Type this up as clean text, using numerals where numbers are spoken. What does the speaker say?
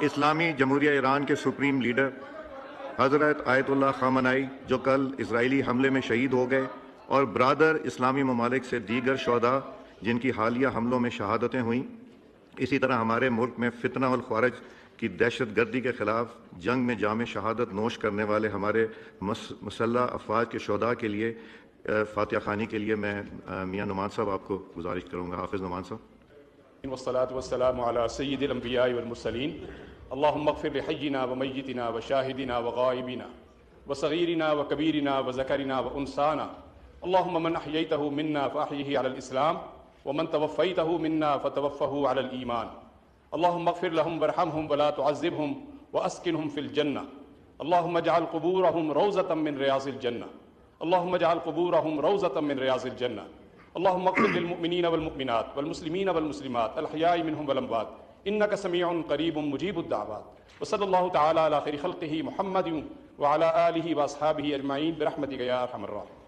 اسلامی جمہوریہ ایران کے سپریم لیڈر حضرت آیت اللہ خامنائی جو کل اسرائیلی حملے میں شہید ہو گئے، اور برادر اسلامی ممالک سے دیگر شہداء جن کی حالیہ حملوں میں شہادتیں ہوئیں، اسی طرح ہمارے ملک میں فتنہ والخوارج کی دہشت گردی کے خلاف جنگ میں جام شہادت نوش کرنے والے ہمارے مسلح افواج کے شہداء کے لیے فاتحہ خوانی کے لیے میں میاں نعمان صاحب آپ کو گزارش کروں گا۔ حافظ نعمان صاحب۔ والصلاة والسلام على سيد الأنبياء والمرسلين اللهم اغفر لحينا وميتنا وشاهدنا وغائبنا وصغيرنا وكبيرنا وذكرنا وأنثانا اللهم من أحييته منا فأحيه على الإسلام ومن توفيته منا فتوفه على الإيمان اللهم اغفر لهم وارحمهم ولا تعذبهم وأسكنهم في الجنة اللهم اجعل قبورهم روضة من رياض الجنة اللهم اجعل قبورهم روضة من رياض الجنة اللهم اغفر للمؤمنين والمؤمنات والمسلمين والمسلمات الأحياء منهم والأموات إنك سميع قريب مجيب الدعوات وصلى الله تعالى على خير خلقه محمد وعلى آله وأصحابه أجمعين برحمتك يا أرحم الراحمين۔